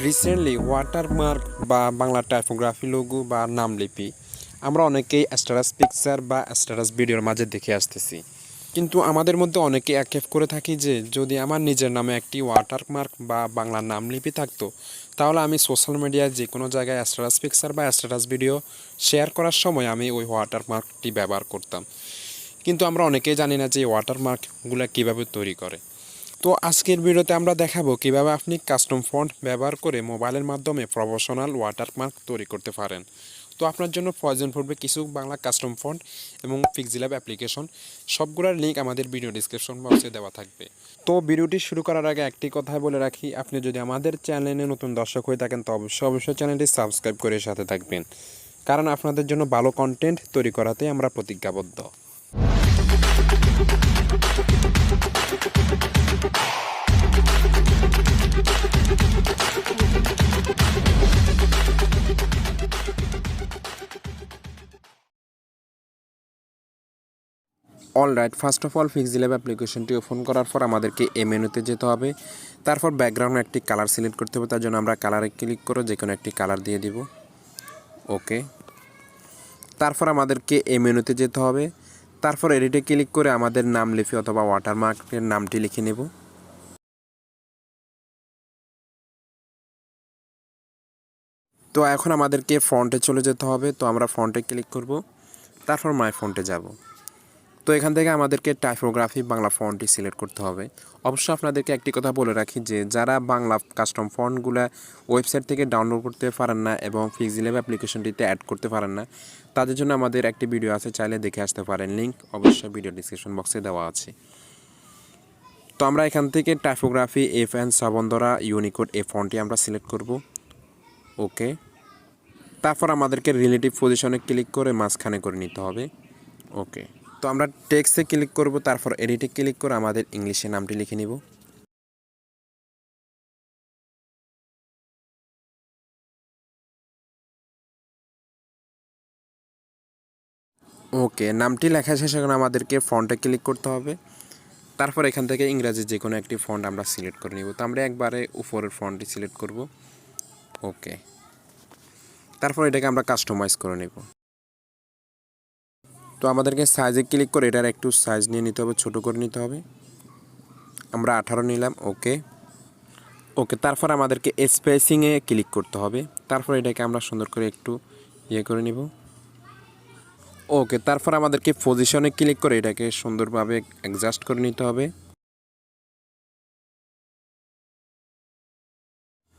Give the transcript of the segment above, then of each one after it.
Recently watermark বা Bangla typography logo বা নামলিপি আমরা অনেকেই স্ট্যাটাস পিকচার বা স্ট্যাটাস ভিডিওর মাঝে দেখে আসতেছি, কিন্তু আমাদের মধ্যে অনেকে আক্ষেপ করে থাকি যে যদি আমার নিজের নামে একটি ওয়াটারমার্ক বা বাংলা নামলিপি থাকতো তাহলে আমি সোশ্যাল মিডিয়ায় যে কোনো জায়গায় স্ট্যাটাস পিকচার বা স্ট্যাটাস ভিডিও শেয়ার করার সময় আমি ওই ওয়াটারমার্কটি ব্যবহার করতাম। কিন্তু আমরা অনেকেই জানি না যে ওয়াটারমার্কগুলো কীভাবে তৈরি করে। তো আজকের ভিডিওতে আমরা দেখাবো কিভাবে আপনি কাস্টম ফন্ট ব্যবহার করে মোবাইলের মাধ্যমে প্রফেশনাল ওয়াটারমার্ক তৈরি করতে পারেন। তো আপনার জন্য প্রয়োজন পড়বে কিছু বাংলা কাস্টম ফন্ট এবং পিক্সেলল্যাব অ্যাপ্লিকেশন। সবগুলোর লিঙ্ক আমাদের ভিডিও ডিসক্রিপশন বক্সে দেওয়া থাকবে। তো ভিডিওটি শুরু করার আগে একটি কথা বলে রাখি, আপনি যদি আমাদের চ্যানেলে নতুন দর্শক হয়ে থাকেন তো অবশ্যই চ্যানেলটি সাবস্ক্রাইব করে সাথে থাকবেন, কারণ আপনাদের জন্য ভালো কন্টেন্ট তৈরি করাতে আমরা প্রতিজ্ঞাবদ্ধ। Alright, first of all PixelLab অ্যাপ্লিকেশনটি ওপেন করার পর আমাদেরকে এই মেনুতে যেতে হবে। তারপর ব্যাকগ্রাউন্ডে একটি কালার সিলেক্ট করতে হবে। তার জন্য আমরা কালারে ক্লিক করে যে কোনো একটি কালার দিয়ে দিব। ওকে, তারপর আমাদেরকে এই মেনুতে যেতে হবে। তারপর এডিটে ক্লিক করে আমাদের নাম লিখে অথবা ওয়াটারমার্কের নামটি লিখে নেব। তো এখন আমাদেরকে ফন্টে চলে যেতে হবে। তো আমরা ফন্টে ক্লিক করব, তারপর মাই ফন্টে যাব। তো এখান থেকে আমাদেরকে টাইপোগ্রাফি বাংলা ফন্টটি সিলেক্ট করতে হবে। অবশ্যই আপনাদেরকে একটি কথা বলে রাখি যে যারা বাংলা কাস্টম ফন্টগুলো ওয়েবসাইট থেকে ডাউনলোড করতে পারেন না এবং পিক্সেলল্যাব অ্যাপ্লিকেশনটিতে অ্যাড করতে পারেন না, তাদের জন্য আমাদের একটি ভিডিও আছে, চাইলে দেখে আসতে পারেন। লিঙ্ক অবশ্যই ভিডিও ডিসক্রিপশন বক্সে দেওয়া আছে। তো আমরা এখান থেকে টাইপোগ্রাফি FN সাবন্ধরা ইউনিকোড এই ফন্টটি আমরা সিলেক্ট করব। ওকে, তারপর আমাদেরকে রিলেটিভ পজিশনে ক্লিক করে মাঝখানে করে নিতে হবে। ওকে, তো আমরা টেক্সটে ক্লিক করব, তারপর এডিটে ক্লিক করে আমাদের ইংলিশে নামটি লিখে নিব। ওকে, নামটি লেখা শেষে আমাদেরকে ফন্টে ক্লিক করতে হবে। তারপর এখান থেকে ইংরাজি যে কোনো একটি ফন্ট আমরা সিলেক্ট করে নিব। তো আমরা একবারে উপরের ফন্টটি সিলেক্ট করব। ওকে, তারপর এটাকে আমরা কাস্টমাইজ করে নেব। তো আমাদেরকে সাইজে ক্লিক করে এটার একটু সাইজ নিয়ে নিতে হবে, ছোটো করে নিতে হবে। আমরা 18 নিলাম। ওকে ওকে, তারপর আমাদেরকে স্পেসিংয়ে ক্লিক করতে হবে। তারপর এটাকে আমরা সুন্দর করে একটু করে নিব। ওকে, তারপর আমাদেরকে পজিশনে ক্লিক করে এটাকে সুন্দরভাবে অ্যাডজাস্ট করে নিতে হবে।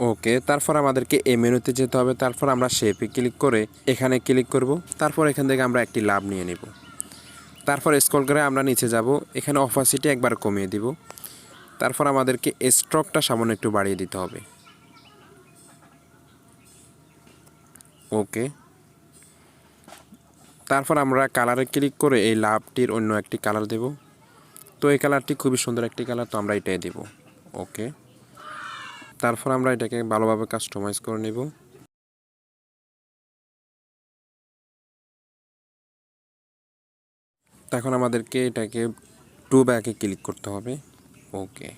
ওকে, তারপর আমাদেরকে এই মেনুতে যেতে হবে। তারপর আমরা শেপে ক্লিক করে এখানে ক্লিক করব। তারপর এখান থেকে আমরা একটি লাভ নিয়ে নেব। তারপর স্ক্রল করে আমরা নিচে যাব, এখানে অপাসিটি একবার কমিয়ে দিব। তারপর আমাদেরকে স্ট্রোকটা সামান্য একটু বাড়িয়ে দিতে হবে। ওকে, তারপর আমরা কালারে ক্লিক করে এই লাভটির অন্য একটি কালার দেব। তো এই কালারটি খুবই সুন্দর একটি কালার, তো আমরা এটাই দেব। ওকে, তারপর আমরা এটাকে ভালোভাবে কাস্টমাইজ করে নেব। এখন আমাদেরকে এটাকে টু ব্যাকে ক্লিক করতে হবে। ওকে,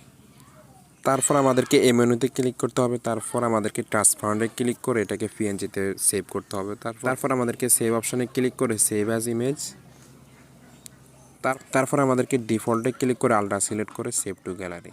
তারপর আমাদেরকে এই মেনুতে ক্লিক করতে হবে। তারপর আমাদেরকে ট্রান্সফারে ক্লিক করে এটাকে PNG-তে সেভ করতে হবে। তারপর আমাদেরকে সেভ অপশানে ক্লিক করে সেভ অ্যাজ ইমেজ। তারপর আমাদেরকে ডিফল্টে ক্লিক করে আলট্রা সিলেক্ট করে সেভ টু গ্যালারি।